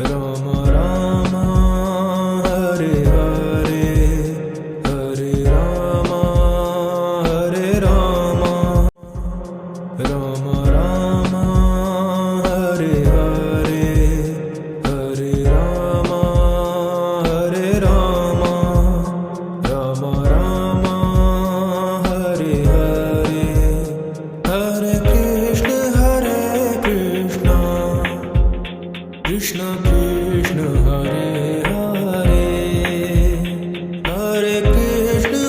Rama Rama Hare Hare Hare Rama Hare Rama Rama Rama Hare Hare Hare Rama Hare Rama Rama Rama Hare Hare Hare Krishna Krishna Krishna Hare Hare Hare Krishna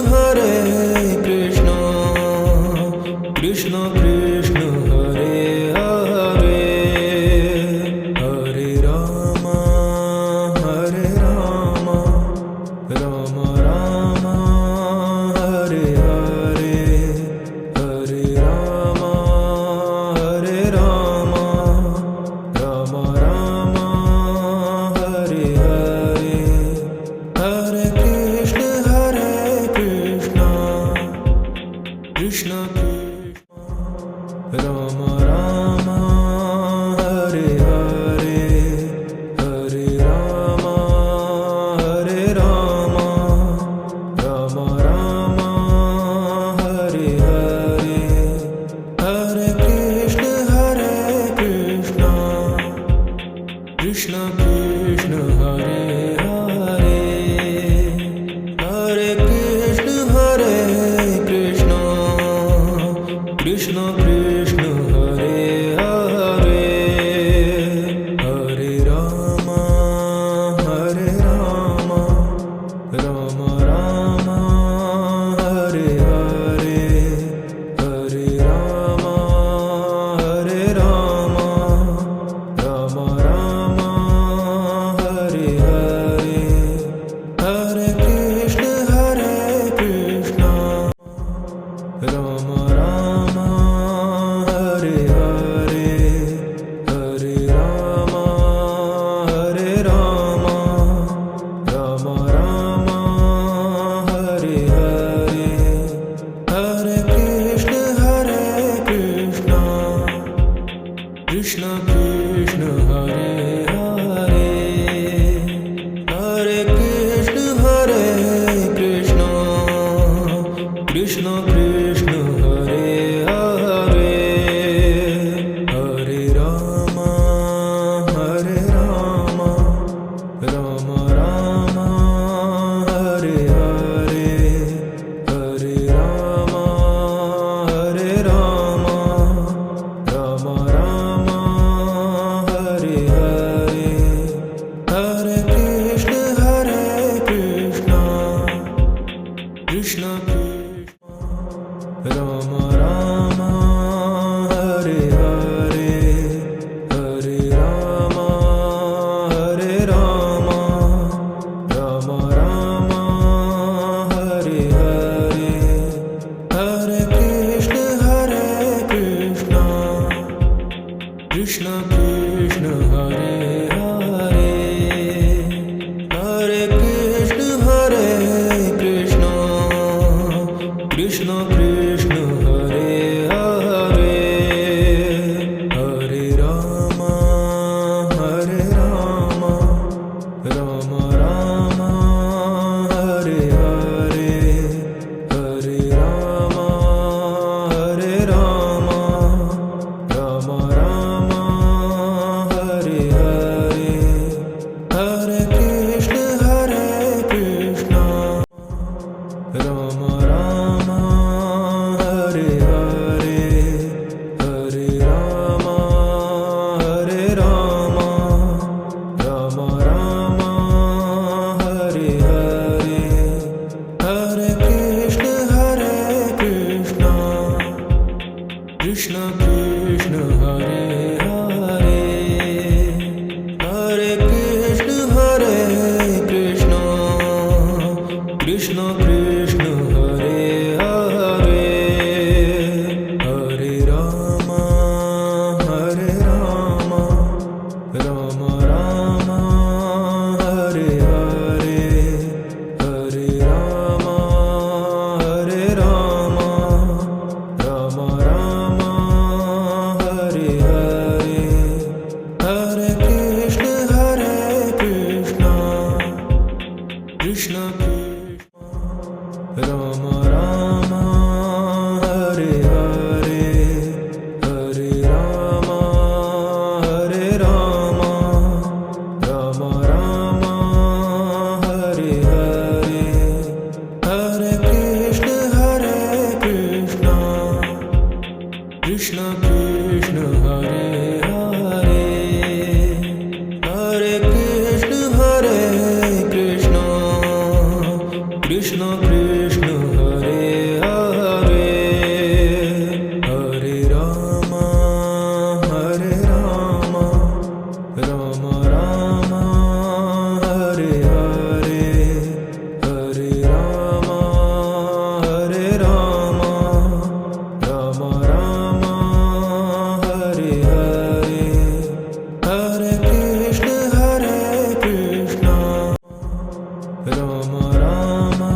Krishna Krishna Hare Hare Hare Rama Rama Rama Hare Hare Hare Rama Rama Rama Rama Hare Hare Hare Krishna Krishna Rama Rama Hare Hare Hare Rama Rama Rama Rama Hare Hare Hare Krishna Krishna Krishna Hare Hare Hare Krishna Krishna Krishna Hare Hare Hare Rama Rama Rama Hare Hare Hare Rama Rama Rama Rama Hare Hare Hare Krishna Rama Rama Hare Hare Hare Rama Rama Rama Rama Hare Hare Hare Krishna Krishna Hare Hare Hare Krishna Krishna Hare Hare Hare Rama Rama Rama Hare Hare Hare Rama Rama Rama Rama Hare Hare Hare Krishna Krishna Rama Rama Hare Hare Hare Rama Rama Rama Rama Hare Hare Hare Krishna Krishna Hare Hare Hare Krishna Krishna Hare Hare Hare Rama Rama Rama Hare Hare Hare Rama Rama Rama Rama Hare Hare Hare Krishna Rama Rama Hare Hare Hare Rama Rama Rama Rama Hare Hare Hare Krishna Krishna Hare Hare Hare Krishna Krishna Hare Hare Hare Rama Rama Rama Hare Hare Hare Rama Rama Rama Rama Hare Hare Hare Krishna Rama Rama, Hare Hare, Hare Rama, Hare Rama, Rama Rama, Hare Hare, Hare Krishna, Hare Krishna, Rama Rama,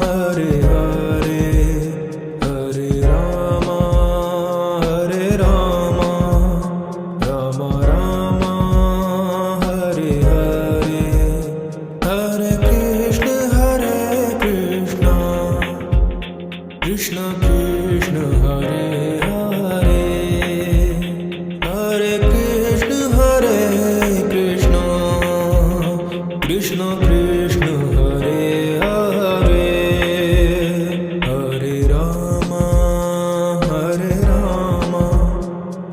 Hare Hare, Hare Rama, Hare Rama, Rama Rama, Hare Hare, Hare Krishna, Hare Krishna, Krishna Krishna, Hare Hare, Hare Krishna, Hare Krishna, Krishna Krishna, Hare Hare, Hare Rama, Hare Rama,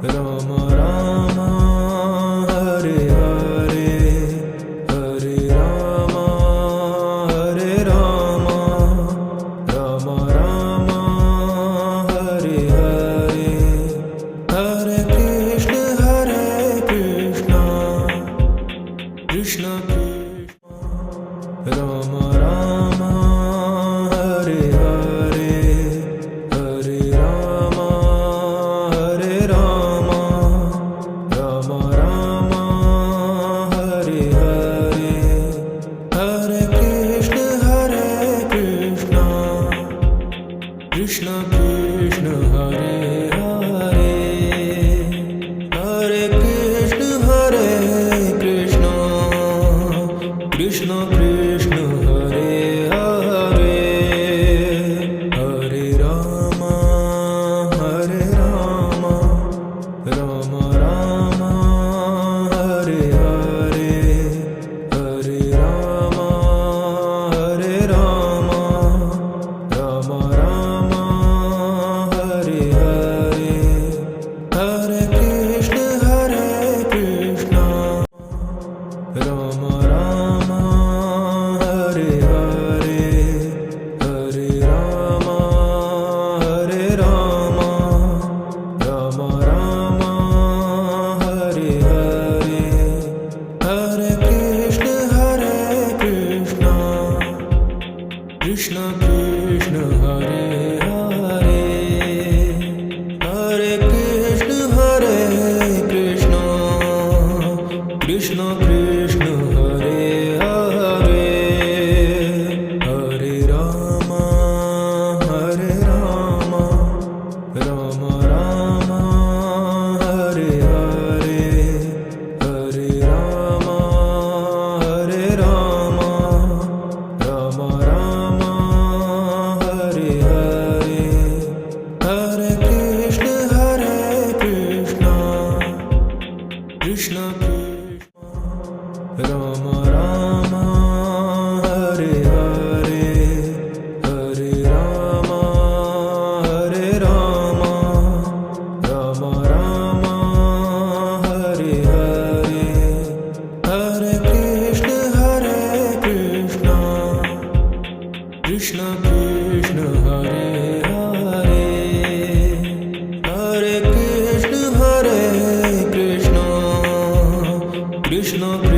Rama Rama, Hare Hare, Hare Rama, Hare Rama, Rama Rama, Hare Hare, Hare Krishna, Hare Krishna, Krishna Krishna, Rama Rama, Hare Hare, Hare Rama, Hare Rama, Rama Rama, Hare Hare, Hare Krishna, Hare Krishna, Krishna Krishna, Hare Hare, Hare Krishna, Hare Krishna, Krishna Krishna, Hare Hare, Hare Rama, Hare Rama, Rama Rama, Hare Hare, Hare Rama, Hare Rama, Rama Rama, Hare Hare, Hare Krishna, Hare Krishna, Rama Rama, Hare Hare, Hare Rama, Hare Rama, Rama Rama, Hare Hare, Hare Krishna, Hare Krishna, Krishna Krishna, Hare Hare, Hare Krishna, Hare Krishna, Krishna Krishna, Hare Hare, Hare Rama, Hare Rama, Rama Rama, Hare Hare, Hare Rama, Hare Rama, Rama Rama, Hare Hare, Hare Krishna, Hare Krishna, Krishna Krishna, Rama Rama, Hare Hare, Hare Rama, Hare Rama, Rama Rama, Hare Hare, Hare Krishna, Hare Krishna, Krishna Krishna, Hare Hare, Hare Krishna, Hare Krishna, Krishna Krishna,